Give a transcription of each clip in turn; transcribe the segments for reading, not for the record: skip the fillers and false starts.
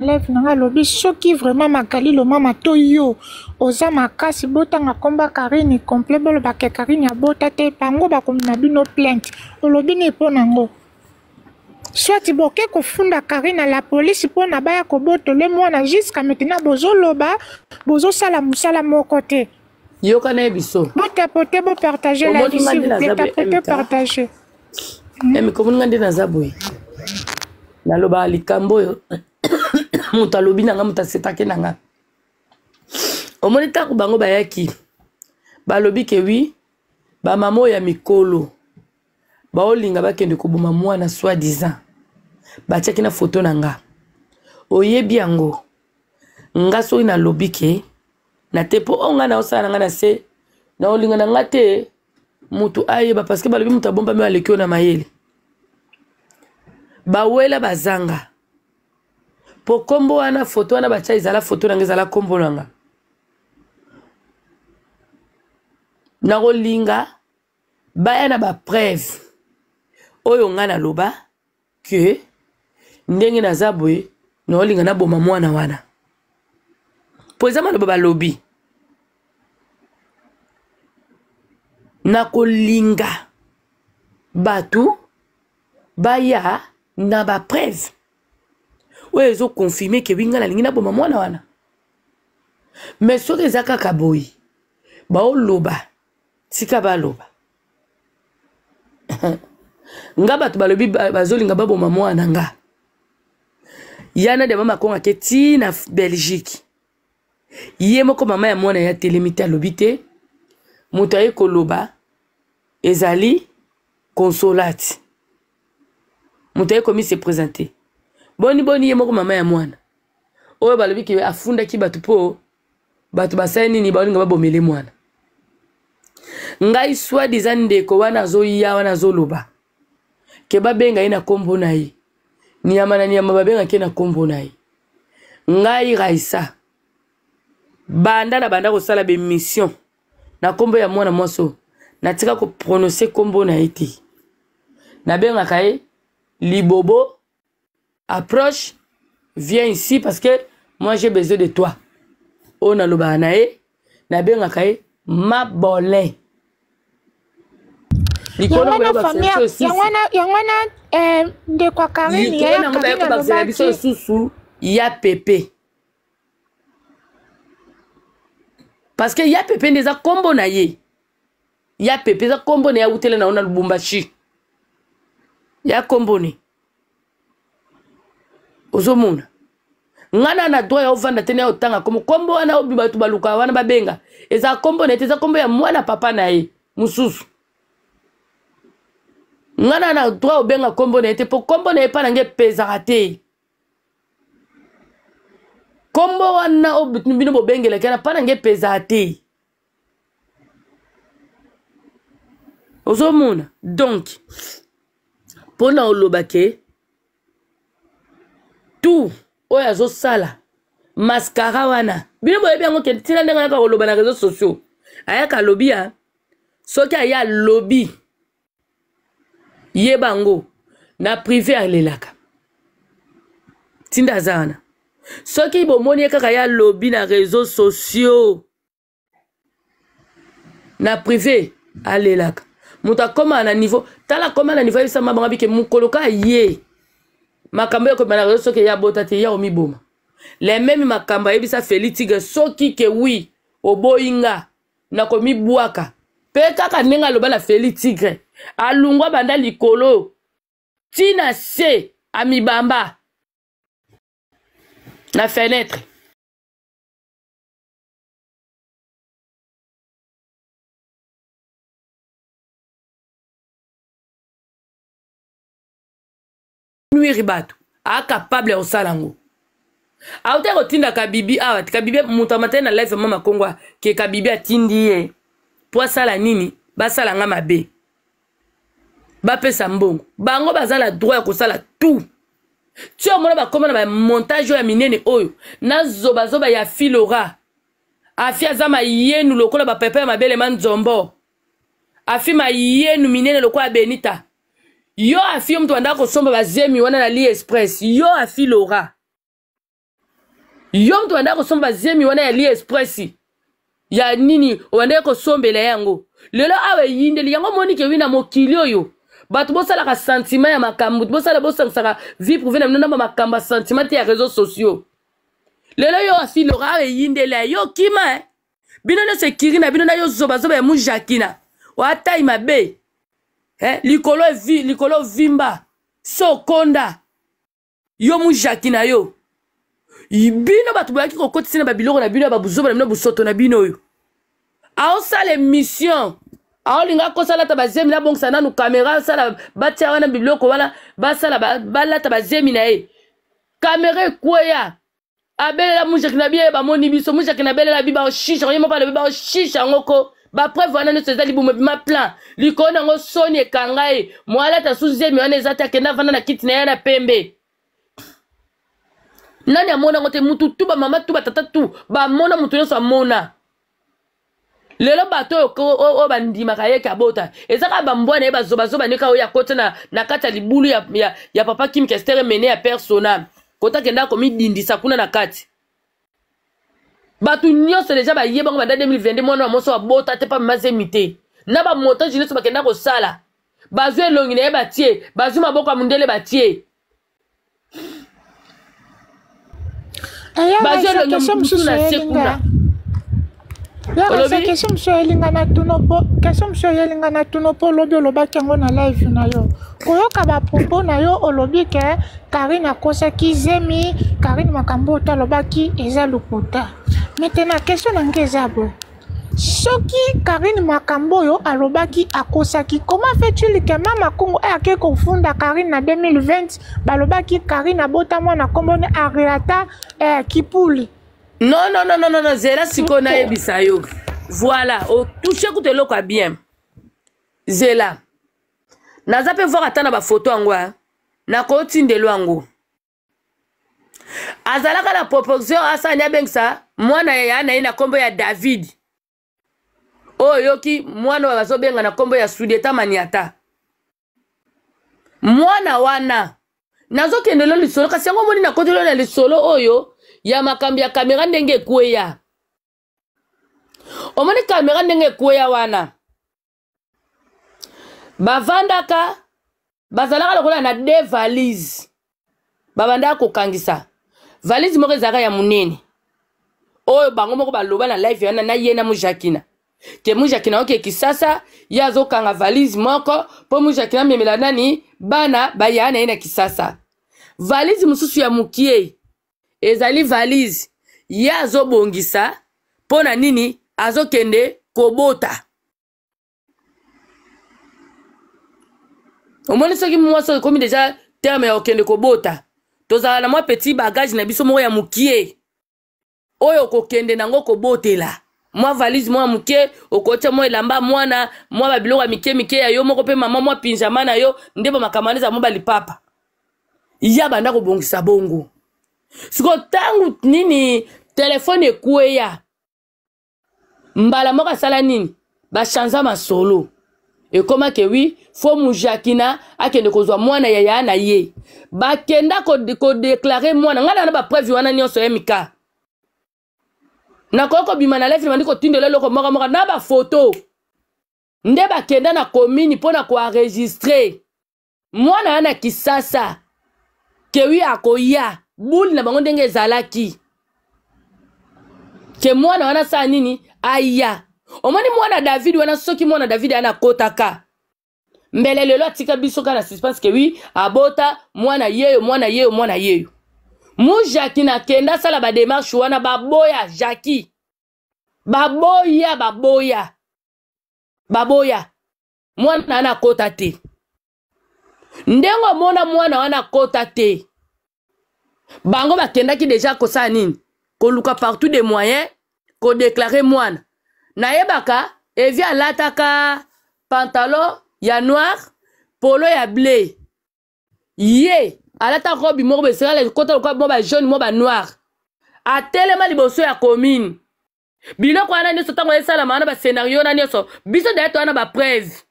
lève nanga lobi soki vraiment makali lo mama to yo oza makasi botanga komba Karine complet bolo bake Karine ya bota te pango bakomina bino plainte olobi ni po nango soit boke kofunda Karine à la police po na baya kobotole mwana jusqu'à maintenant bozoloba bozosala musala moko te yokana biso botapote bo partager la vie s'il vous plaît tapote partager mais comment ngande na zaboy naloba likambo yo mutu alobi nanga mutu asetaki nanga omoni ntango bango bayaki balobi ke wi bamama oyo ya mikolo baolinga bakende koboma mwana soi-disant batiaki na foto na nga oyebi yango nga soki nalobi ke na te mpo o nga na osala na nga na se na olinga na nga te mutu ayeba parce que balobi mutu abombami aleki oyo na mayele bawela bazanga po kombo wana foto wana batia ezala foto nanga ezala kombo nanga nakolinga baya na bapreuve oyo nga naloba ke ndenge naza boye naolinga naboma mwana wana po eza maloba balobi nakolinga batu baya na bapreuve oyo ezokonfirme ke binga nalingi naboma mwana wana mais soki eza kaka boye baoloba tika baloba nga bato balobi bazolinga baboma mwana nga yana de mama konga ke ti na Belgique ye moko mama ya mwana ya telemite alobi te moto aye koloba ezali Consolate moto aye komi se présenter boni ye moko mama ya mwana oyo balobi ke afundaki bato po bato basali nini baolinga babomele mwana ngai soi-disant ndeko wana azoya wana azoloba ke babenga ye na kombo na ye niyama na niyama babenga ke na kombo na ye ngai Raisa banda kosala bemission na kombo ya mwana mwaso natika koprononce kombo na ye te nabengaka ye Libobo approche viens ici parce que moi j'ai besoin de toi on a loba na ye nabengaka ye Mabolin yangwana ndeko Karine ya biso susu ya pepe parce que ya pepe ndeza kombo na ye ya pepe za kombo na ya utele na ona Lubumbashi ya kombo ni ozomuna ngana na droit ya ovanda tene otanga kombo wana obi batu baluka wana babenga eza kombo na eza kombo ya mwana papa na ye mususu ngana na droit obenga kombo na ete po kombo na epa nange pezaka te kombo wana obino bobengela kana pa nange pezaka te ozomuna donc pona oloba ke tout oyo azosala mascara wana bino boyebi yango ke tina ndenge ayaka koloba na réseaux sociaux ayaka alobi ya soki aya lobi ye bango na privé alelaka tinda aza wana soki bomoni ye kaka ya lobi na réseaux sociaux na privé alelaka moto akoma na niveau tala koma na niveau yebisama bango bike mokolo ka ye makambo ekoma na réseaux soki ya bota te ya omiboma les mêmes makambo yebisa Félix Tigre soki ke wi oboyinga na komibwaka pe kaka ndenge aloba na Félix Tigre alungwa banda likolo tina se amibamba na fenêtre nuiri bato capable osalango auta kotinda kabibi awa kabibi mutu amatali na live mama kongwa ke kabibi atindi ye po asala nini basala nga mabe bapesa mbongo bango bazala droit ya kosala tout tio mona bakoma na montage ya minene oyo na zoba ya Filora afi azama yenu lokola bapepe ya mabele manzombo afi ma yenu minene lokola Benita yo afi mtu anda kosomba bazemi wana na li express yo afi Filora Yo mtu wanda kosomba zemi wana ya li expressi. Ya nini wanda kosombela yango. Lelo awe yindeli yango monike wina mokilio yo. Batu bosala ka sentiment ya makambu. Bosala saka vie privée na mnona makamba sentiment ya réseaux sociaux. Lelo yo asi lora awe yindeli yo kima bino no sekirina bino na yo zoba ya mujakina. Wata imabe. Likolo vimba. Sokonda. Yo mujakina yo. Bino batu boyaki kokotisi na babiloko na bino ya babuzoba na bino busoto na bino yo. Aosala mission. Aolinga kosala ta bazemi na bongsa nanu kamera sala batia wana bibloko wana basala balata bazemi na ye. Kamera kweya. Abelela mujakina biye ba moni biso mujakina belela biba o shisha yemo pa le biba o shisha ngoko. Ba preuve wana ne seza libu ma plan. Likona ngo soni ekangai. Mwala ta suzemi wana ezata kenda vana na kiti na yana pembe. Nani amona ngote mutu tu ba mama tu ba tata tu ba mona mutu nyonso amona. Lelo bato o bandima kayeka bota. Ezaka bambwana e bazoba neka o ya kota na kata libulu ya papa Kim Kester mené ya persona. Kota kenda komi dindisa kuna na kati. Bato nyonso deja ba yeba ngba 2022 mwana moso wa bota te pa mazemite. Na ba montage nyonso bakenda ko sala. Bazwe longi na e batie, bazwe maboko ya mundele batie. Bazwe longi mutu na sekunda. Question monsieur elinga na tunopo lobi olobaki yango na live na yo. Koyoka ba propos na yo olobi ke Karine akosaki zemi, Karine makambo talobaki eza lokuta. Maintenant question na ngeza bo. Soki Karine makambo yo alobaki akosaki, comment fais-tu que mama Kongo ayake kofunda Karine na 2020 balobaki Karine abota mwana kombo ne Ariata Kipuli. Non, Zela siko na ebisa yo. Voilà, o touche koute loko bien. Zela. Naza pe voir atana ba photo angwa. Na ko tindelo ango. Azalaka na proposition asanya bengsa, mwana ya na kombo ya David. Yoki mwana wa bazobenga na kombo ya Sudeta Maniata. Mwana wana. Nazo kendelo lisolo kasi yango moni na kotelo na lisolo oyo. Ya makambi ya kamera ndenge kweya. Omoni kamera ndenge kweya wana. Bavandaka. Bazalaka lokola na 2 valise. Babandaka kokangisa. Valise moko ezaka ya munene. Oyo bango moko baloba na live yana na yena mujakina. Ke mujakina oke kisasa. Yazo kanga valise moko. Po mujakina memela nani. Bana bayana yena kisasa. Valise mususu ya mukie. Ezali valise ya azobongisa pona nini azokende kobota. Omoni soki mwaso komi deja terme ya okende kobota. Tozala na mwa petit bagage na biso moko ya mukie. Oyo kokende nango kobotela. Mwa valise mwa mukie okocha mwa elamba mwana mwa babiloko mike ya yo moko pe mama mwa pinjama na yo ndebo makamaniza mwa balipapa. Ya banda kobongisa bongo. Siko tangu nini telefone ekweya mbala moka sala nini ba chanza masolo ekoma ke wi fo mujakina akende kozwa mwana ya na ye bakenda ko déclarer mwana ngana na ba preuve wana nyonso emika na koko bima na live mandiko tindelo loko moka na ba photo nde bakenda na commune pona ko enregistrer mwana ana kisasa ke wi akoya Buli na bango ndenge ezalaki. Ke mwana wana saa nini? Aya. Omani mwana David wana soki mwana David ana kotaka. Mbele lelo atika biso kana suspense ke wi abota mwana yeyo. Mujaki na kenda sala ba démarche wana baboya Jackie. Baboya. Mwana ana kota te. Ndengo mwana wana kota te. Bango bakendaki deja kosa nini koluka partout des moyens ko déclarer mwana na yebaka evi alataka pantalon ya noir polo ya bleu ye alata robe moko besala kota ko mo ba jaune mo ba noir atelema liboso ya commune biloko wana nyoso tango esala mana ba scénario na nyoso biso dato wana ba preuve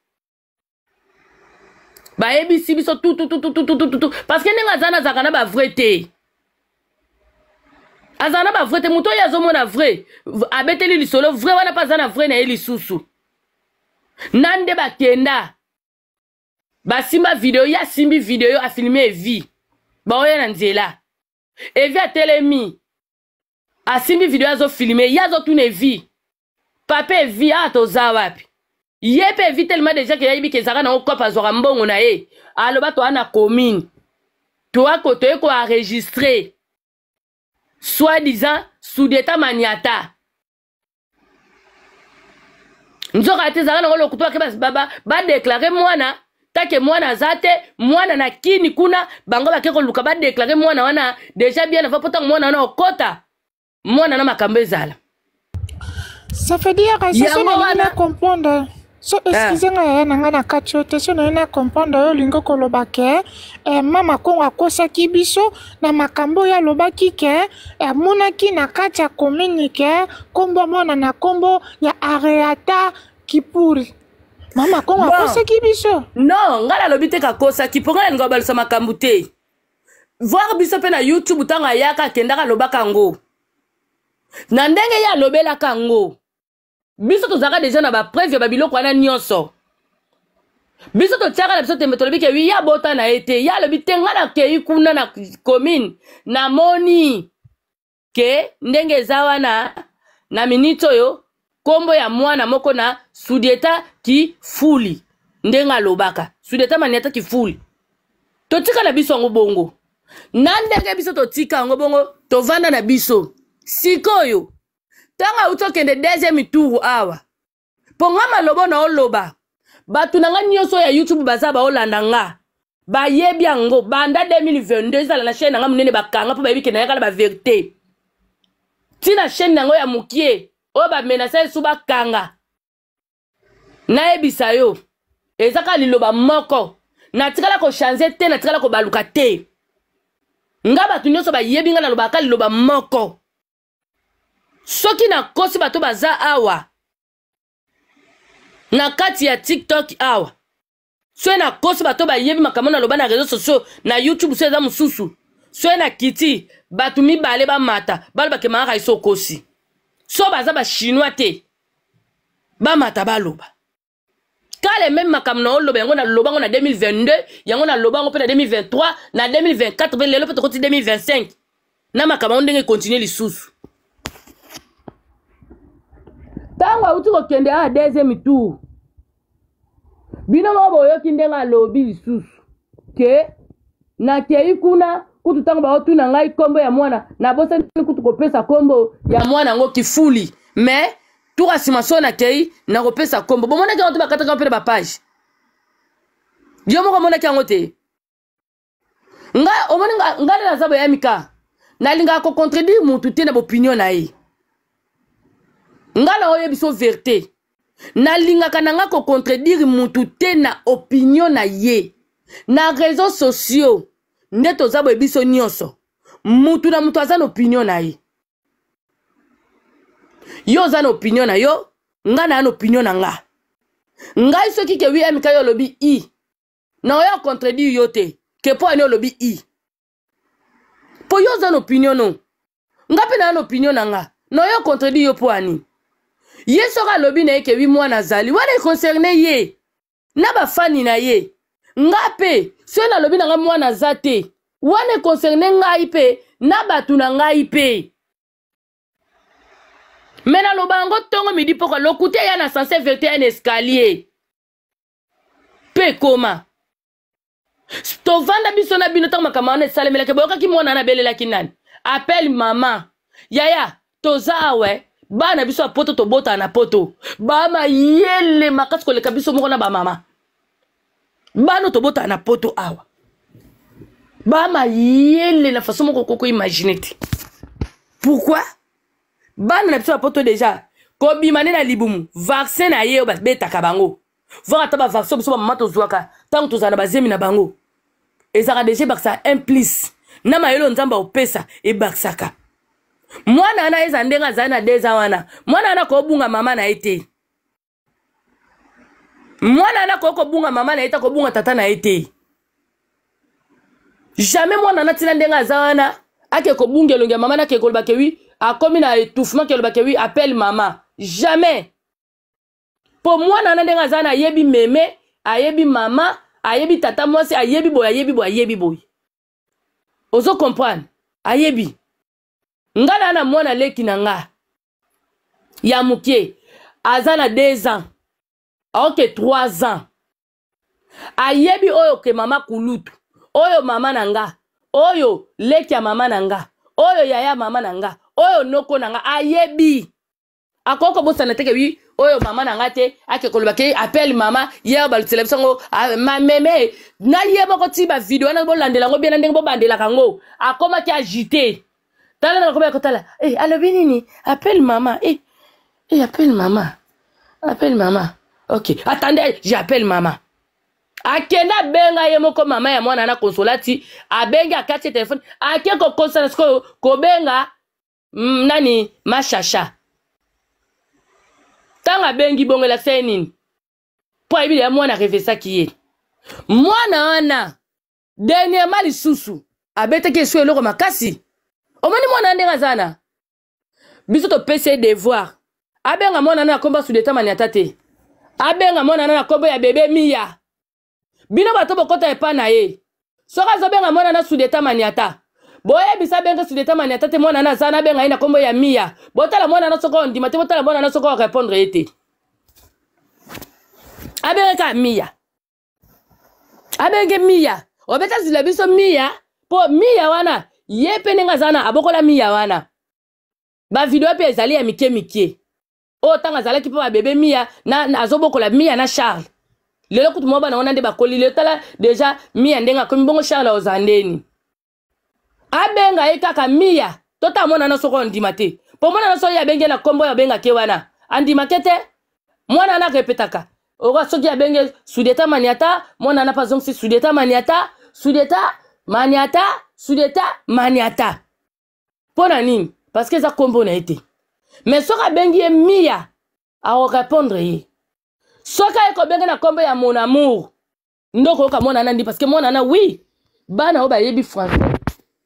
ba ebisi biso tout parce que nenga zana zakana ba vrai te. azana ba vrai te muto ya zomona vrai abeteli lisolo vrai wana pa zana vrai na eli susu nande bakenda basimba video ya simbi video a filmer Evi ba oya na nzela Evi a telemi a simbi video azo filmer yazo tune Evi papa Evi a toza wapi yepe Evi tellement déjà que yayibi ke zaka na okopa zora mbongo na ye aloba to ana commune to akoto ko enregistrer soi-disant sous d'état maniata nzoka te zaka na ngolo kutoa ke baba ba déclarer mwana take mwana zate mwana na kini kuna bango bakeko luka ba déclarer mwana wana déjà bien avant potang mwana na okota mwana na makambo ezala ça fait dire que ça na comprendre so excusez-moi ya nanga na kachote so na comprendre yo lingo koloba ke mama kongo akosaki biso na makambo ya lobaki ke monaki na kati ya communique kombo mona na kombo ya Areata Kipuri mama kongo akosaki biso non ngala lobite ka kosaki ponga lingo balisa makambo te voir biso pe na YouTube tanga yaka kendaka lobaka ngo na ndenge ya lobela kango biso tozaka déjà na ba preuve ba biloko wana nyonso biso to tiaka na biso tembe tolobi ke wi ya bota na ete ya lobi tenga na ke ikuna na commune na moni ke ndenge za wana na minito yo kombo ya mwana moko na Sudieta Kifuli ndenga lobaka Sudieta maniata Kifuli to tika na biso ngo bongo na ndenge biso to tika ngo bongo to vanda na biso sikoyo tanga utokende deuxième tour awa ponga malobo na oloba batu nanga nyoso ya YouTube baza ba olanda nga ba yebi yango banda 2022 za la chaîne nga munene bakanga po bayebi ke na yakala ba vérité tina chaîne nango ya mukie o ba menacer suba kanga na ebisa yo ezaka liloba moko na tikala ko changer te na tikala ko baluka te nga batu nyoso ba yebi nga na loba ka liloba moko soki na kosi bato baza awa na kati ya TikTok awa so na kosi bato ba yebi makambo na loba na réseaux sociaux na YouTube so eza mususu so na kiti batu mibale ba mata baloba ke maka iso kosi so baza ba chinois te ba mata baloba kale même makambo na oloba yango na lobango na 2022 yango na lobango pe na 2023 na 2024 pe lelo pe to koti 2025 na makambo ndenge continuer lisusu tango auti kokende a deuxième tour bino mo boyoki ndenga lobi lisusu ke na kei kuna kutu tango baotu na ngai kombo ya mwana na bosani kutu kopesa kombo ya mwana ngo Kifuli mais tuka simaso na kei na kopesa kombo bomona ke oto bakataka pele ba page dio moko mona ke ngote nga omoni ngale na zabo ya mika na linga ko contredire mutu te na opinion na ye ngala oye biso vérité na linga kananga ko contredire mutu te na opinion na ye na réseaux sociaux ndeto zabo biso nyonso mutu na mutu azana opinion na ye yo zana opinion na yo nga na opinion na nga ngai soki ke wi amika yo lobi i na oya contredire yo te ke po ani lobi i po yo zana opinion no nga pe na opinion na nga na oya contredire yo po ani ye soka lobi na ye ke wi mwana zali wana concerné ye na ba fani na ye ngape so na lobi na nga mwana zate wana concerné ngai pe na batu na ngai pe mena lobango tongo midi poko lokute ya na censé vérité un escalier pe koma to vanda biso na bino tango makamana salemela ke boka ki mwana na belela kinani appelle maman yaya toza awe bana biso poto to bota na poto ba ma yele makasi ko leka biso moko na ba mama bano to bota na poto awa ba ma yele na façon moko koko imaginer ti pourquoi bana na biso poto déjà ko bimane na libumu vaccin na ye ba betaka bango voir ata ba vaccin biso ba mama to zwaka tant to zana bazemi na bango ezaka déjà baksa implice na mayelo nzamba opesa e baksaka mwana ana eza ndenga zana deza wana mwana ana ko bunga mama na ete mwana ana ko bunga mama na ete ko bunga tata na ete jamais mwana ana tina ndenga zana ake ko bunge longia maman na ke ko ba ke oui a komi na étouffement ke ba ke oui appelle maman jamais pour moi nana ndenga zana yebi meme ayebi maman ayebi tata mwasi ayebi boy ozo comprendre ayebi ngana na mwana leki na nga ya mukie azana 2 ans aoke 3 ans ayebi oyo ke mama kulutu oyo mama nanga oyo leki ya mama nanga oyo yaya mama nanga oyo noko nanga ayebi akoko bosana teke wi oyo mama nanga te ake koloba ke appelle mama hier ba television ma meme na yeba ko ti ba video na bo landela ngo bien ndenge bo bandela kango akoma ki agité tala na ko ba ko tala alobi nini appelle mama appelle mama ok attendez j'appelle mama akenda benga ye moko mama ya mwana na consolati abenga akati telefone ake ko console ko benga nani mashasha tanga bengi bongela senini po ibili ya mwana refesa kiye mwana wana dernièrement lisusu abete ke so eloko makasi omoni mwana ndenga zana biso to pese devoir abenga mwana na komba su deta maniata te abenga mwana na kombo ya bebe Mia bino bato bokota epa na ye soka zo benga mwana na su deta maniata boye bisa benga su deta maniata te mwana na zana benga ina kombo ya Mia botala mwana na soko ndima te botala mwana na soko répondre ete abenga ka Mia abenge Mia obeta zila biso Mia po Mia wana ye penenga zana abokola Mia wana ba video pe ezali ya mike o tanga zala ki pa bebe Mia na azobokola Mia na Charles lelo kutu moba na ona nde bakoli le tala déjà Mia ndenga komi bongo Charles ozandeni abenga ekaka Mia tota mona na soko ndima te po mona na so ya benge na kombo ya benga ke wana andima kete mwana na repetaka oga soki ya benge sudeta maniata mona na pazong si sudeta maniata pona nini parce que ça kombo na été mais soka bengi Mia a répondre ye soka eko bengi na kombo ya mon amour ndoko ka mona nandi parce que mona na oui bana oba yebi français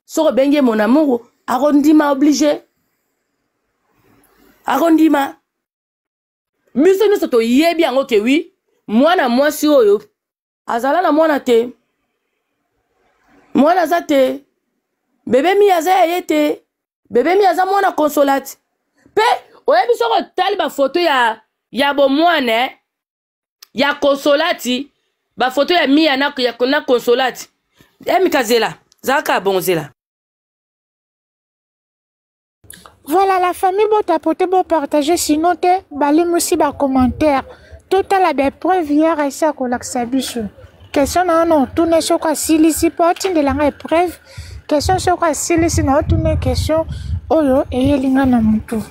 soka bengi mon amour arrondima obligé arrondima biso nous to yebi yango ke oui mwana mwasi oyo azala na mwana te mwana za te bebe Mia za yete bebe Mia za mwana consolate pe oyebi soko tali ba photo ya bo mwana ya consolati ba photo ya Mia na consolati mikazela zaka bonzela. Voilà, la famille bon tapoter bon partager sinon te bali musi ba commentaire total la des preuves hier et ça ko laksa biso question na non tourner sur quoi silisi porte de la épreuve question sur quoi silisi na tourner question oyo eyelinga na mutu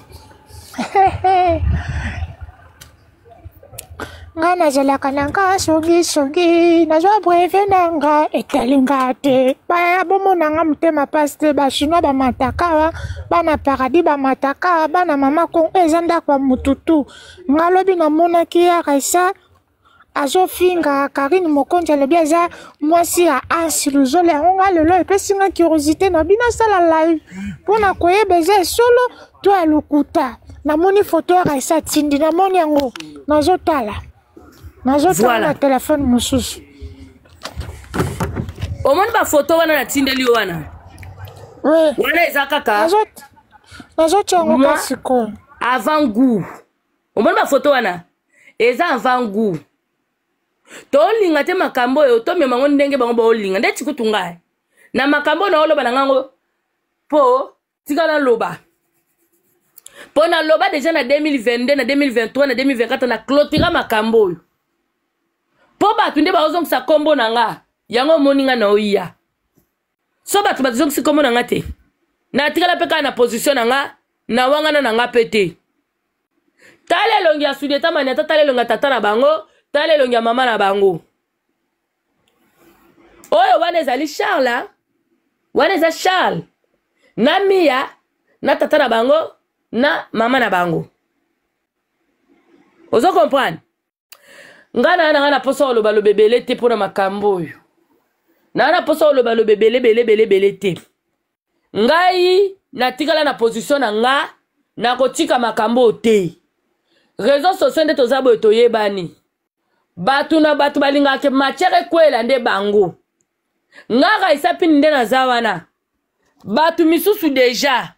nga nazalaka nanga sogi nazwa breve nanga etalinga te baya bomonanga motema pasi te bachinois bamataka bana paradis bamataka bana mama kongo eza ndako ya mututu nga lobi namonaki yaka esa azofinga Karine Mokonzi alobi aza mwasi ya ansi luzolo yango nga lelo epesinga curiosité na bino asala live mpona koyeba eza esolo to ya lokuta namoni foto yaka esa tindi namoni yango nazotala na telefone mosusu omoni ba photo wana na tindeli wana wana eza kaka nazotia yango kasi ko avant goût omoni ba photo wana eza avant goût tolinga te makambo oyo tomema ngo ndenge bango baolinga nde tikutu ngai na makambo na oloba na ngango po tikala loba po na loba déjà na 2022 na 2023 na 2024 na clôtura makambo oyo po bato nde baozongisa kombo na nga yango moninga na oya so bato bazongisi kombo na nga te na tikala pe kaka na position na nga na wangana na nga pe te tala elongi ya sudeta maniata tala elongi ya tata na bango tala elongi ya mama na bango oyo wana ezali Charles wana eza Charles na Mia na tata na bango na mama na bango ozo comprendre ngana na poso oloba lobebele te pona makambo oyo na poso oloba lobebele bele te ngai natikala na position na nga na kotika makambo te réseaux sociaux nde toza boye toyebani batu na batu balingaka matière kwela nde bango ngaka isapini nde naza wana batu misusu deja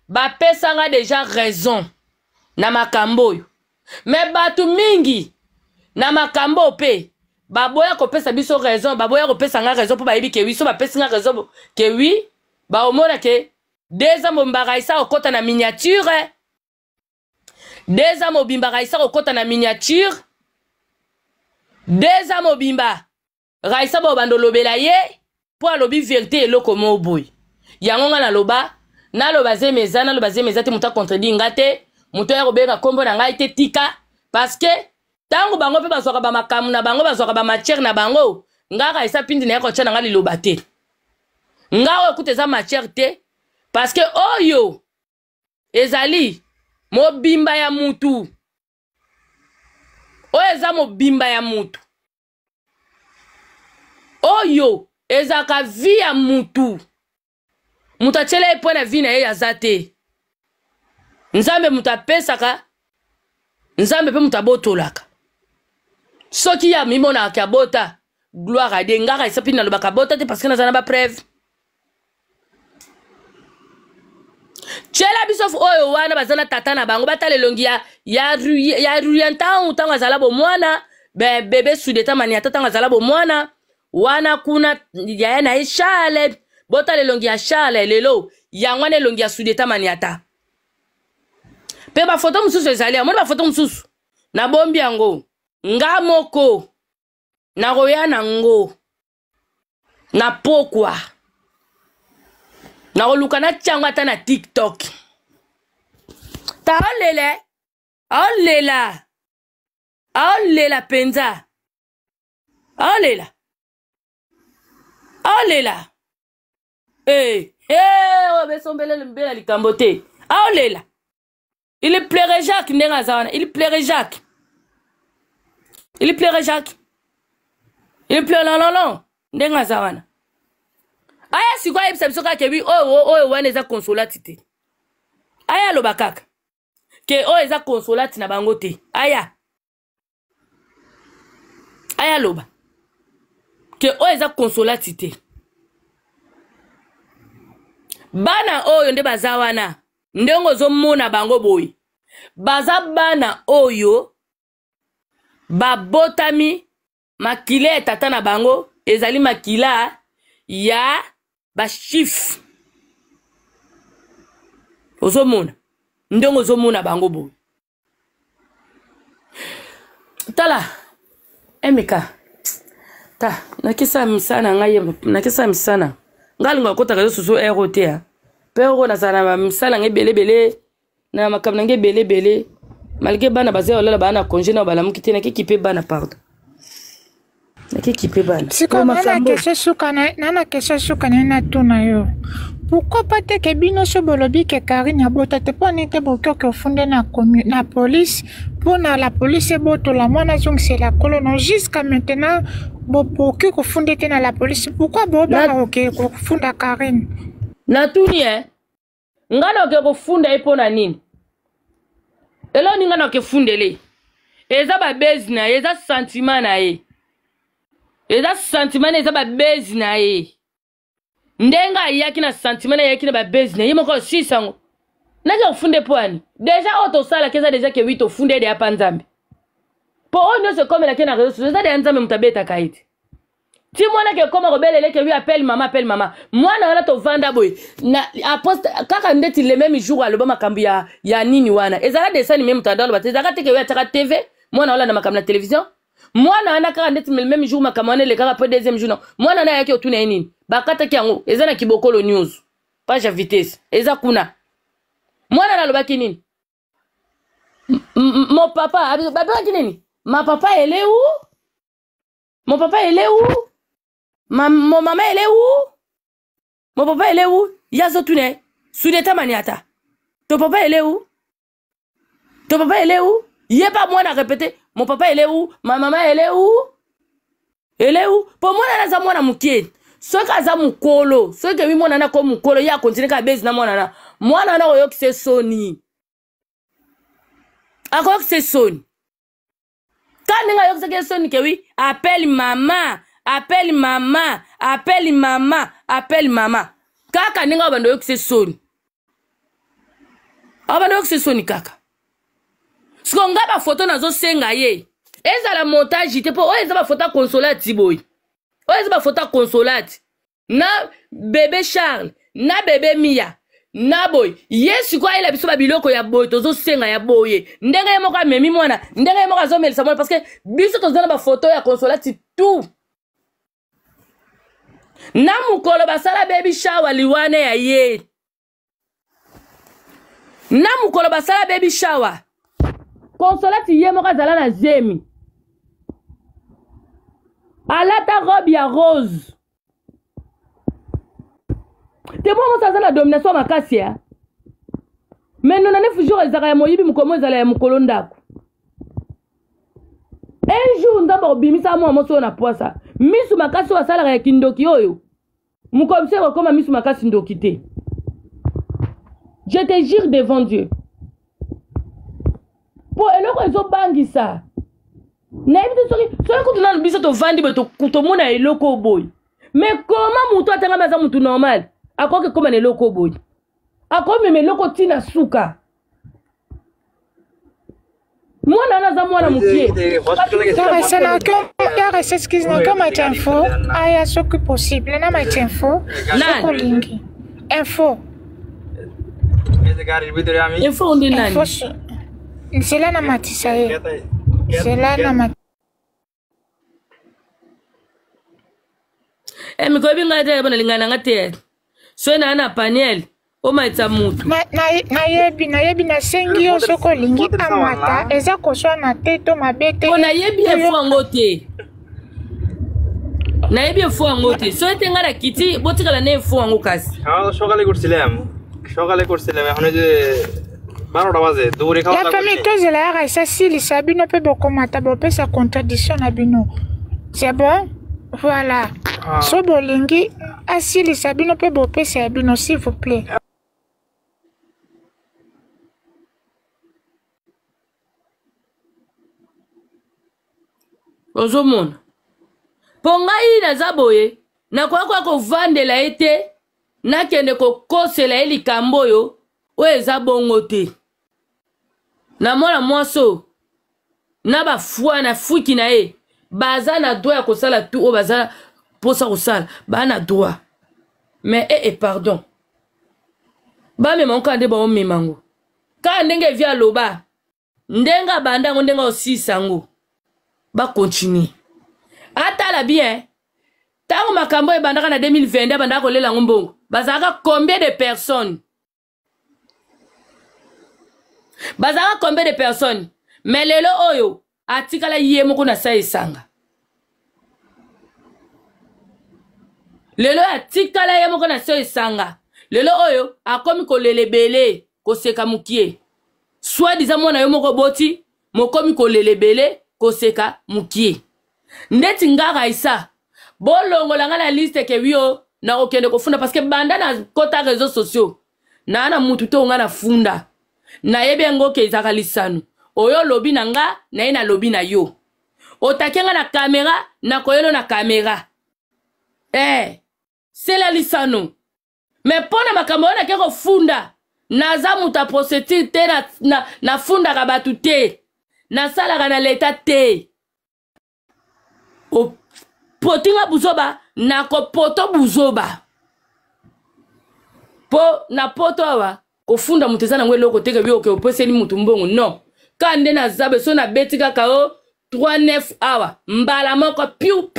bapesanga deja raison na makambo oyo me batu mingi na makambo pe baboya kopesa biso raison baboya kopesa nga raison po bayebi ke wi so bapesi nga raison ke wi baomona ke deza mombaka isa okota na miniature deza mobimba isa okota na miniature deza mobimba raisa bo bandolobela ye po alobi vérité eloko mo boy yango nga na loba zemeza te muta contredire ngate muto ya kobenga kombo na ngai te tika parce que tango bango pe bazwaka ba makamu na bango bazwaka ba matière na bango ngaka isa pindi na yako tshana ngali loba te ngawo ekuteza matière te parce que oyo ezali mobimba ya mutu oyo eza mobimba ya mutu oyo ezaka vi ya mutu mutu atiela ye mpo na vi na ye aza te nzambe mutu apesaka nzambe mpe mutu abotolaka soki ya mimonaka abota gloire ade ngaka esapi nalobaka abota te parce que naza na bapreuve tiela biso oyo wana baza na tata na bango batala elongi ya ruyantango ntango azala bomwana bebe sudeta maniata ntango azala bomwana wana kuna yaya na ye Charles botala elongi ya Charles lelo yango wana elongi ya sudeta maniata pe bafoto mosusu ezali amoni bafoto mosusu nabombi yango nga moko nakoya nango na pokwa nakoluka na tiango ata na TikTok ta aolela penza aolela obesombelele mbela likambo te aolela il plairait Jacques ndenga zawana il plairait Jacques il pleure non ndenga zawana aya sikwa yebisa biso kaka kebi oyo wana eza consolati te aya loba kaka ke oyo eza consolati na bango te aya loba ke oyo eza consolati te bana oyo nde baza wana ndenge ozomona bango boye baza bana oyo babotami makila ya tata na bango ezali makila ya bashif ozomona ndenge ozomona bango boye tala emeka ta nakisa misana ngai nakisa misana ngalinga kota kazo susu erotea pero na sana misala ngebelebele na makamna ngebelebele malgré bana bazé olala bana congé na bala mukite na kikipe bana pardon na kikipe bana siko nana kesho sukana na tuna yo pourquoi pas te ke bino so bolobi ke Karine abota te po nite bokyo ke funde na police pour na la police boto la mwana zong c'est la colonne jusqu'à maintenant bokyo ko funde te na la police pourquoi boba ok ko funda Karine na tuni ngana ke ko funda ipo na nini elo ni ngana ke fundele eza ba base na eza sentiment na ye eza sentiment eza ba base na ye ndenga yaki na sentiment na yaki na ba base na ye moko sisango naka ufunde poani deja auto sala keza deja ke 8 ufunde de hapa nzambe po onyo se comme la kena réseau sociaux de nzambe mutabeta kaiti ti mwana ke koma robelele ke lui appelle mama mwana wana to vanda boy na aposte kaka ndeti le même jour aloba makambu ya nini wana ezala dessin ni même mutandao ba ezaka te ke ya taka TV mwana wala na makambu na télévision mwana wana kaka ndeti le même jour makambu wana le kaka po deuxième jour non mwana na yake otuna nini bakata ki yango eza na kibokolo news page à vitesse eza kuna mwana na loba kinini mon papa baba kinini ma papa elle est où mon papa elle est où mon maman elle est où mon papa elle est où yazo tune sudeta maniata ton papa elle est où yé pas moi na répéter mon papa elle est où ma maman elle est où pour moi na za mwana mukie soki aza mukolo soki kebi mwana na ko mukolo ya continue ka base na mwana na oyokise soni akokise soni quand nga yokise soni kewi appelle mama kaka ninga bando yokise soni abando yokise soni kaka siko nga ba photo nazo senga ye ezala montage te po o ezaba photo consolate boy o ezaba photo consolate na bébé Charles na bébé Mia na boy yesu kwa ila biso ba biloko ya boy tozo senga ya boye ndenge ye moko amemi mwana ndenge ye moko azomelisa mwana parce que biso tozana ba photo ya consolate tout na mukolo basala baby shower liwane ya ye na mukolo basala baby shower consolate ye moko azala na zemi alata robe ya rose te mo ça la domination makasi ya mais non na jours ezaka ya moyibi mukomo ezala ya mukolo ndako un jour ndamba obimisa mo moso na poisa misu makasi wasala ya kindoki oyo mukomse koma misu makasi ndoki te je te jure devant Dieu po eloko ezo bangisa na ebite soki kutuna biso to vandi beto kutomona eloko boy mais comment muto atanga maza mutu normal akoke koma ne loko boy akome me loko tina suka mwana naza mwana mukie excuse na kama info aya soki possible na ma info soko lingi info ndi nani c'est là na matisa ye c'est là na matisa mikobi ngate bona lingana ngate so na panel o maitsa mutu nayebi na sengi yo soko lingi amata eza koswa na te to mabete ona yebi efo angote na yebi efo angote so etenga na kiti botikala na efo ango kasi সকালে করছিলাম এখন যে 12টা বাজে দূরে খাওয়া la famille tozela ya esa silisa bino mpe bokomata bopesa contradiction na bino c'est bon voilà so bolingi asilisa bino mpe bopesa ya bino s'il vous plaît ozomona po ngai naza boye nakoka kovandela ye te nakende kokosela ye likambo oyo oyo eza bongo te na mwana mwaso na bafwa na fuki na ye baza na droit ya kosala tu oyo baza posa kosala baa na droit mais pardon bamema nkoka nde baomema ngo kaka ndenge evi aloba ndenge abanda yango ndenge osisa yango bakontinue atala bien ntango makambo ebandaka na 2022 abandaka kolela yango mbongo bazalaka combien de personnes mais lelo oyo atikala ye moko na sa esanga lelo atikala ye moko na sa esanga lelo oyo akomi kolelebele koseka mukie soit disant mwana yo moko boti mokomi kolelebele koseka mukie ndeti ngaka isa bolongola nga na liste ke wio na okende kofunda parce que banda na kota réseaux sociaux na mutu to nga na funda na yebe ngo ke izaka lisanu oyo lobi na nga na ye na lobi na yo otakenga na kamera na koyelo na kamera c'est la lisano mais pona makambo na ke kofunda naza muta prostitute te na funda ka batu te na sala ka na leta te o potinga buzoba na ko poto buzoba po na poto awa kofunda muteza na ngwe loko teke bio ke opeseli mutu mbongo non kande na zabe so na betika kao 3-9 awa mbala moko piu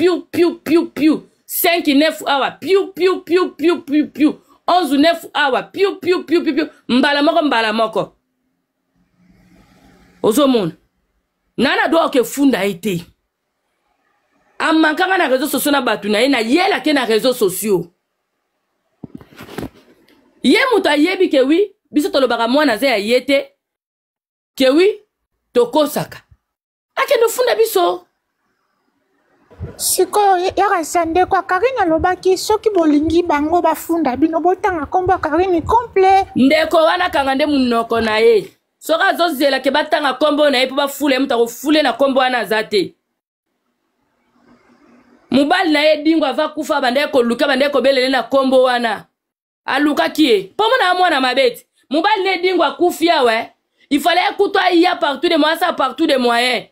5-9 awa piu 11-9 awa piu mbala moko ozomona nana do ke funda ite amankanga na réseaux sociaux na batu na ye na yela ke na réseaux sociaux ye mutu ayebi ke wi biso tolobaka mwana ze ya ye te ke wi tokosaka akende funda biso Siko yaka sande kwa Karine alobaki soki bolingi bango bafunda bino botanga kombo Karine complet. Ndeko wana kangande munoko na ye. Soka zozela ke batanga kombo na ye po bafule muta ko fule na kombo wana zate. Mubali na ye dingo ava kufa bande ko luka bande ko belele na kombo wana. Aluka kie. Pomo na mwana mabeti. Mubali ne dingo akufia we. Il fallait écouter ya partout de moi ça partout de moyens.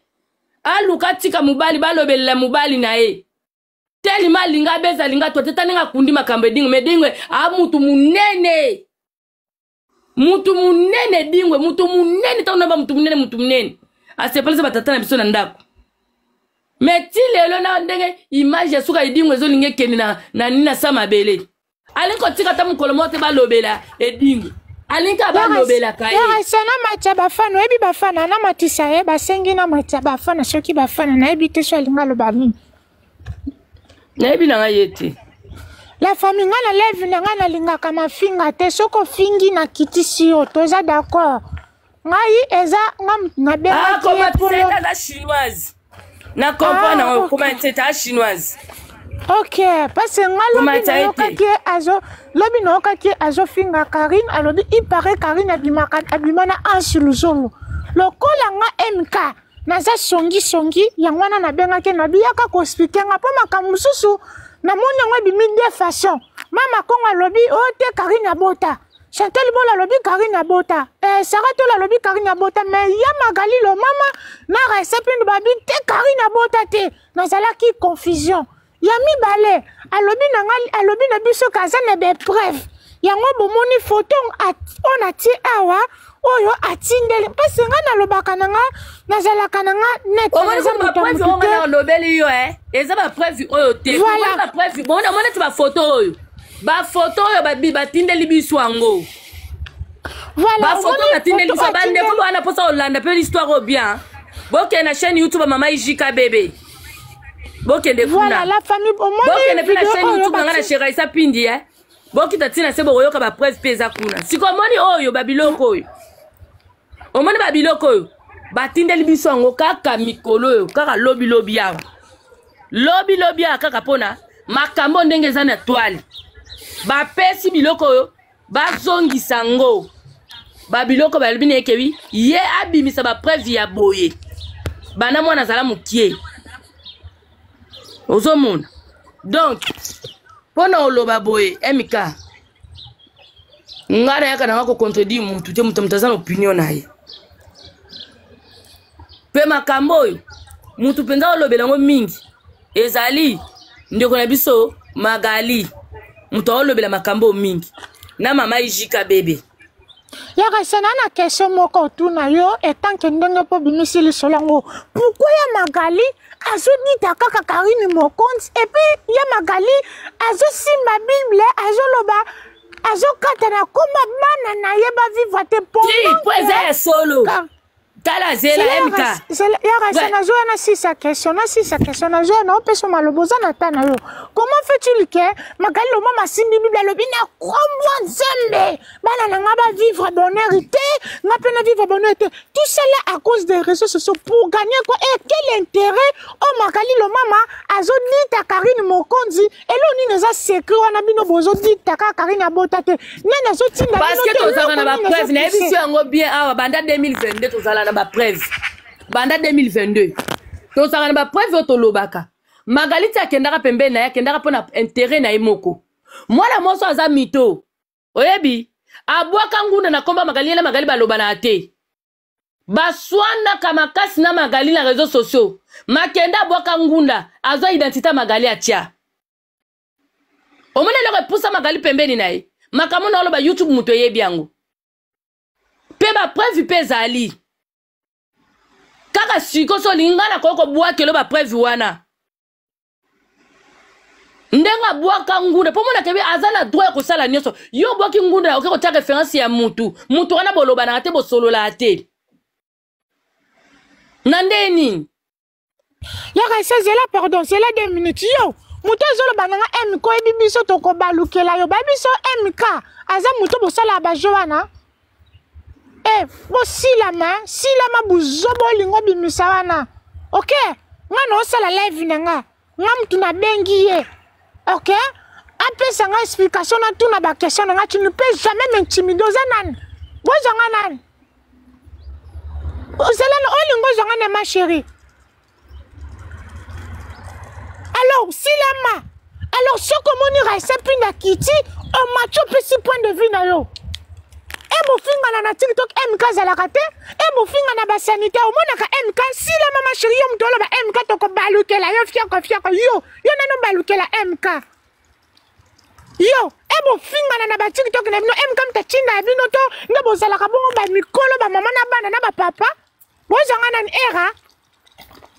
Aluka tika mubali balobela mubali na ye. Tellement linga beza linga to teta ninga kundi makambe dingo me dingwe a mutu munene. Mutu munene dingwe mutu munene ta unaba mutu munene. A se pale se batata na biso na ndako. Mais ti lelo na ndenge image suka idingwe zo linge keni na nina sama bele. Alinko tika ta mukolo mote balobela edingwe. Alinka balobela kai. Ya sana macha bafana ebi bafana na matisa e basengi na macha bafana soki bafana na ebi te so linga lo bami. Na ebi na yete. La famille ngana leve na linga kama finga te soko fingi na kitisi yo toza d'accord. Ngai eza ngam na be. Ah comment c'est la chinoise. Na comprendre comment c'est la chinoise. Ok, parce que lobi no kaki azo finga Karine alobi il paraît Karine abimana ansuluzolo. Lokola nga MK naza songi yangwana na benga ke na biyaka ko expliquer nga po makamususu na moni ngwa bimi de façon. Mama konga lobi o te Karine abota. Chantal bola lobi Karine abota. Sarato la lobi Karine abota mais ya Magali lo mama na resepin babi te Karine abota te. Nazala ki confusion. Yami bale alobi na biso kaza na be preuve yango bomoni photo on ati awa oyo atindele parce nga na lobaka nanga nazala kananga net na preuve on na lobeli yo eza ba preuve oyo te ba preuve bon na mona ba photo oyo ba tindeli biso ango voilà ba photo ba tindeli biso bande ko bana posa Hollande pe l'histoire bien boke na chaîne YouTube mama Ijika bébé. Voilà la famille au moins boke na chaîne YouTube ngana shera isa pindi boki tatina sebo oyoka ba presse peza kuna sikomoni oyo babiloko oyo omoni babiloko oyo batindeli biso ngo kaka mikolo oyo kaka lobi ya kaka pona makambo ndenge za na toile ba pesi biloko oyo bazongisa ngo babiloko balibine ekebi ye abimisa ba preuve ya boye bana mwana zala mukie ozomona donc pona oloba boye MK ngara yaka na wako contredire muntu te mutazana opinion naye pe makambo oyo muntu penza olobela ngo mingi ezali ndeko na biso Magali mutu olobela makambo mingi na mama Ijika bébé. Yaka sana na question moko tuna yo etant que ndenge po bimisili solango pourquoi ya Magali azo dita kaka Karine mokonzi et puis ya Magali azo simba Bible azo loba azo kata na koma bana na ye ba vivre te pendant solo tala zela MK yaka sana zo na sisa question na zo na opeso maloboza na tana yo comment fais-tu que Magali lo mama simbi Bible lo bina kombo nzembe bana na ngaba vivre bonheur te ngapena vivre bonheur te tout cela à cause des réseaux sociaux pour gagner quoi et quel intérêt oh Magali lo mama azo dita Karine mokonzi et lo ni neza secret wana bino bozo dita Karine abota te nena zo tinda parce que tozala na ba preuve na ebiso yango bien awa banda 2022 tozala ba preuve banda 2022 to sanga ba preuve to lobaka Magali ti akendaka pembe na yakendaka pona intérêt na emoko mwana moso aza mito oyebi abwaka ngunda na komba Magali na Magali baloba na ate baswanda kama kasi na Magali na réseaux sociaux makenda abwaka ngunda azo identité Magali atia omone le repusa Magali pembeni na ye makamu na oloba YouTube muto yebi yango pe ba preuve pe zali kaka siko so lingana koko bwakelo ba preuve wana ndenga bwaka ngunda po mona kebe azana droit ko sala nyoso yo bwaki ngunda okeko ta référence ya mutu wana boloba na te bo solo la te nandeni yaka c'est pardon c'est là 2 minutes yo mutu zolo bananga MK ebi biso to ko balukela yo ba biso MK aza mutu bo sala ba jowana bo silama buzobo lingo bimisa wana ok ngana osala live nanga ngam tu na bengi ye. OK? Apesa nga explication na tout na ba question nga tu ne peux jamais m'intimider ozanan. Bozanga nan. Ozelana olingo zanga na ma chérie. Alors, silama. Alors, ce que mon ira c'est na kiti, on m'a chopé 6 points de vue na yo. Et mon finga na TikTok MK zalakate, et mon finga na ba sanité au mona ka MK silama ma chérie yo mtolo ba MK to ko balukela yo fiako yo nano balukela MK. Yo, et mon finga na ba TikTok na bino MK mtachinda bino to ngabo zalaka bongo ba mikolo ba mama na bana na ba papa. Bozanga na era.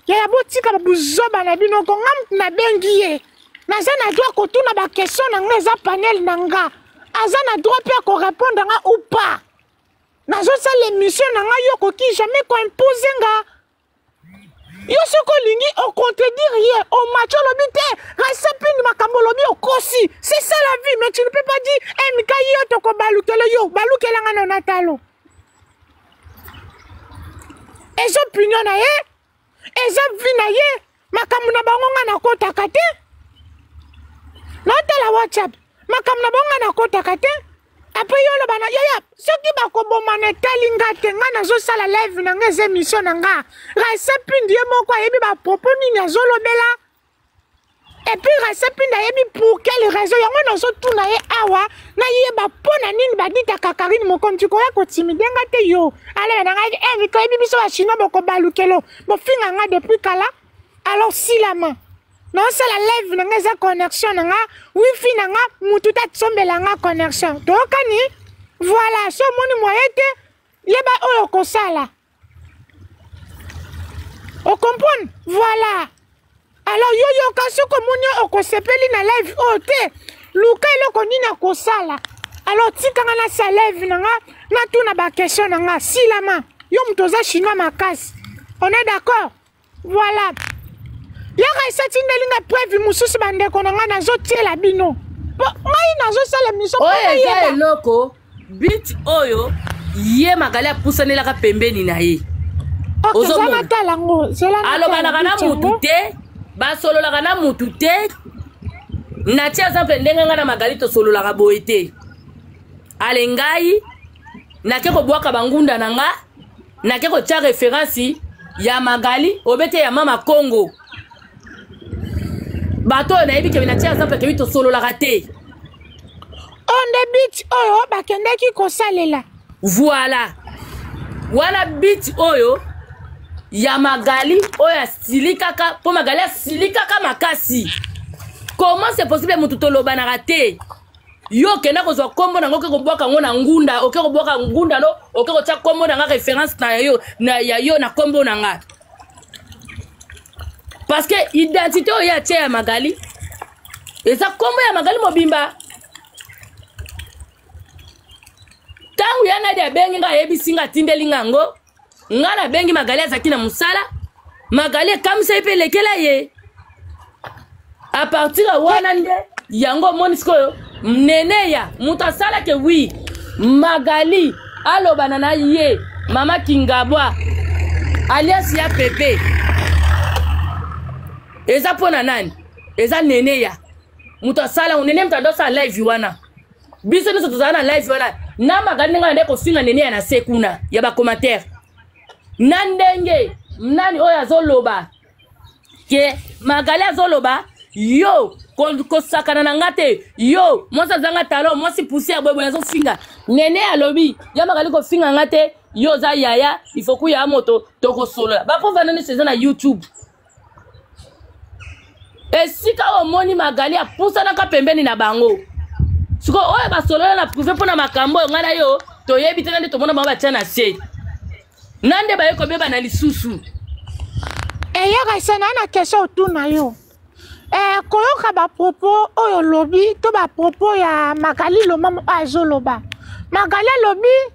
Ya botika ba buzoba na bino ko ngam na bengi ye. Naza na droit ko tuna ba question na nga za panel na nga. Aza na droit pe ko répondre nga ou pas. Nazo sa l'émission na nga yo ko ki jamais ko imposer nga. Yo soko lingi au contredire ye au macho lobité. Rasepi ni makambo lobi au kosi. C'est ça la vie mais tu ne peux pas dire MK yo to ko balukelo yo balukela nga na natalo. Et je opinion na ye. Eza vina ye makamuna bango nga na kota kate notala WhatsApp makamuna bango nga na kota kate après yo lo bana yaya soki bakoboma na talinga te nga nazo sala live na nga émission na nga Rasepi ndiye moko ayebi ba propos nini azolobela et puis Rasepi ndayebi pour quelle raison yango nazo tuna ye awa na ye ba pona nini badita kakarine mokonzi ko ya kotimide nga te yo ale na nga eviko ebi biso ba chinois boko balukelo bo finga nga depuis kala alors silama non c'est la live na nga za connexion na nga wifi na nga mutu ta tsombela nga connexion to kani voilà so moni moyete yeba oyo kosala o comprendre voilà. Alors yo kasi ko moni okosepeli na live ote luka eloko nini akosala alors tikanga na sa live nanga na tuna ba question nanga silama yo mtoza chinois makasi on est d'accord voilà ya kaisati ndelinga preuve mususu bandeko nanga nazo tiela bino ngai nazo sala mission oyo eza eloko bit oyo ye magali apusanelaka pembeni na ye ozomona alobaka na mutu te basololaka na mutu te na tia exemple ndenge nga na magali tosololaka boye te ale ngai nake kobwaka bangunda na nga nake kotia référence ya magali obete ya mama Congo bato oyo nayebi kebe na tia exemple kebi tosololaka te onde bit oyo bakendaki kosalela voilà wana bit oyo ya magali oyo asili kaka po magali asili kaka makasi comment c'est possible mutu tolobanaka te yo kenda kozwa kombo nango oke kobwaka ngo na ngunda oke kobwaka ngunda no oke kotia kombo nanga référence na yo na kombo nanga parce que identité oyo atia ya magali eza kombo ya magali mobimba tangu ya nadi abengi nga ayebisi nga atindeli ngango nga na bengi magali azaki na musala magali ekamisa epe elekela ye a partir ya wana nde yango omoni sikoyo mnene ya mutu asalake wi magali alobana na ye mama Kingabwa alias ya pepe eza pona nani eza nene ya mutu asala unene mutu adosala live wana biso nyonso tozala na live wana na magali ndenge nde kofinga nene ya na se kuna ya bacommentaire na ndenge nani oyo azoloba ke magali azoloba yo kosakana na nga te yo mwasi azanga talo mwasi poussière boye azofinga nene alobi ya magali kofinga nga te yo oza yaya ifo kuya moto tokosolola baprova nani seza na YouTube esika omoni magali apusanaka pembeni na bango siko oyo basolola na privé mpo na makambo oyo nga na yo toyebi te nande tomona bango batia na se nande baye kobeba na lisusu eyaka isana na question otuna yo koyoka bapropos oyo lobi to bapropos ya magali loma azoloba magali alobi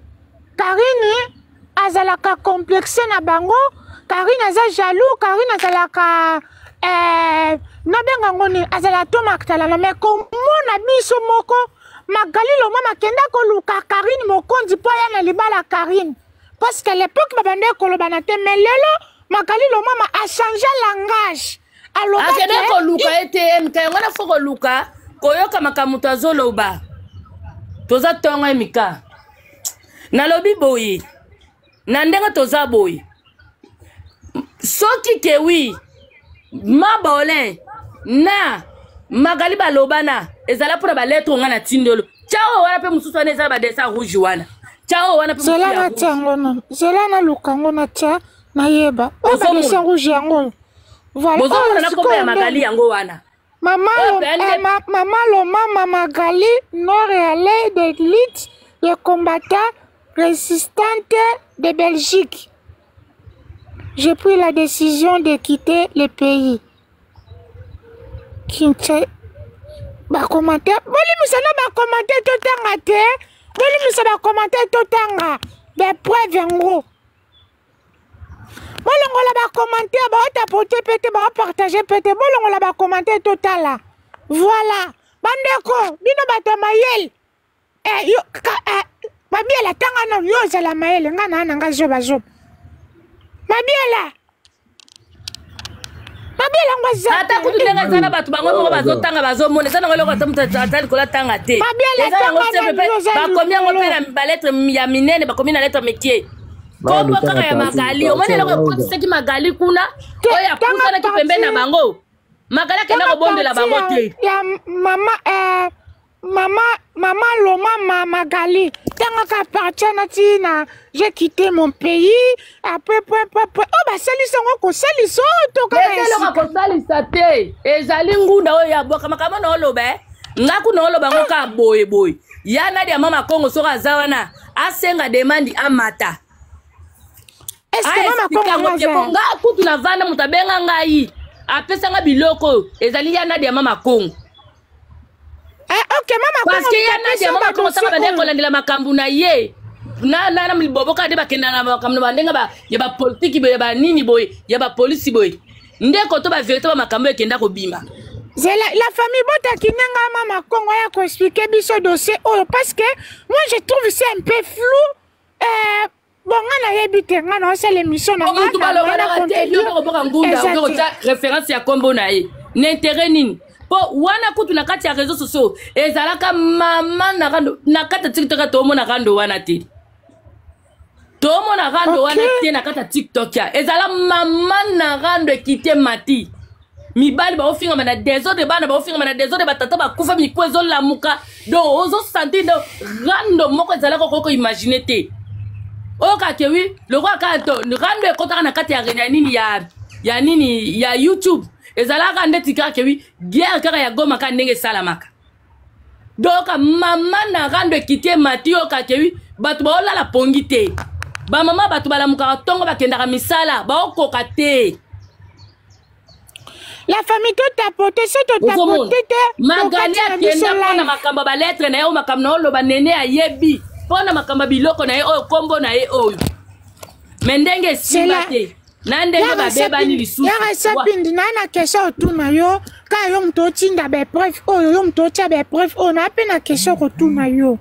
Karine azalaka complexe na bango Karine aza jaloux Karine azalaka nabenga ngoni azala to maktalana mais komona biso moko magali loma makenda koluka Karine mokonzi po ya na libala Karine parce qu'à l'époque babande koloba na te mais lelo magali loma a changé langage akende koluka ete mika yango na fo koluka koyoka makamuto azoloba toza tongo mika nalobi boye na ndenge toza boye soki ke wi Mabolin na Magali balobana ezala pour ba lettre nga na tindolo ciao wana pe mususu wana ezala ba dessin rouge wana ciao wana pe zela na tango na zela na lukango na tia na yeba o ba dessin rouge yango voilà bozo na komba ya Magali yango wana Maman Loma Magali, non-réalais d'élite, les combattants résistantes de Belgique. J'ai pris la décision de quitter le pays. Kinte, ba commentaire, boli musana ba commentaire totanga te, boli musana ba commentaire totanga, be preuve yango. Bolongola ba commentaire, ba tapoter pété, ba partager pété, bolongola ba commentaire total. Voilà. Bandeko, bino bato mayel. Yo Mabiela tanga no yo za la mayel ngana nanga zoba zoba. Mabiela ngwaza. Ata kutunga zana bato bango bazotanga bazomona sana ngolo kwa tamta kola tanga te. Mabiela tanga ba komia ngo pena ba lettre ya minene ba komina lettre mekie. Kombo kaka ya Magali, omone loko kotse ki Magali kuna. Oya kusa na kipembe na bango. Magali kena ko bonde la bango te. Ya Maman Loma Magali. Tanga ka partir na tina, j'ai quitté mon pays. Après oh ba salisa ngoko salisa to ka. Ezalo ko salisa te. Ezali ngunda oya boka makama no lobe. Ngaku no loba ngoka boy. Yana dia mama Kongo soka zawana. Asenga demandi amata. Est-ce que mama Kongo nga kutu na vana mutabenga ngai apesa nga biloko ezali yana dia mama Kongo ok mama Kongo parce que yana dia mama Kongo saka bande kolandela makambu na ye na mliboboka de bakenda na makambu bandenga ba ya ba politique boye ba nini boye ya ba police boye ndeko to ba vérité ba makambu ekenda ko bima la famille bota kinenga mama Kongo ya ko expliquer biso dossier parce que moi je trouve c'est un peu flou bon, on a évité, on a fait l'émission. On a référence à combo nae. N'intérêt ni. Po wana kutu na kati ya réseaux sociaux. Ezalaka mama na kata TikTok to mo na rando wana te. To mo na rando wana te na kata TikTok ya. Ezala mama na rando kite mati. Mibali ba ofinga mana désordre bana ba ofinga mana désordre batata ba kufa mikwezo la muka. Donc ozo sentir de rando moko ezala ko imaginer te. Oka kewi le roi kanto rando ekotaka na kati ya nini ya YouTube ezalaka ndeti kaka kewi guerre kaka ya Goma ka ndenge salamaka donc mama na rando ekite mati oka kewi batu ba olala pongi te ba mama batu balamuka tongo bakendaka misala ba okoka te la famille tout tapoté c'est tout tapoté te Magali akenda pona makamba ba lettre na yo makamba na oloba nene ayebi pona makamba biloko na ye oyo kombo na ye oyo mendenge simba te na ndenge babeba ni lisusu ya sepindi na kesho otuna yo ka yo mto tinda be preuve oyo yo mto tia be preuve oyo na pe na kesho otuna yo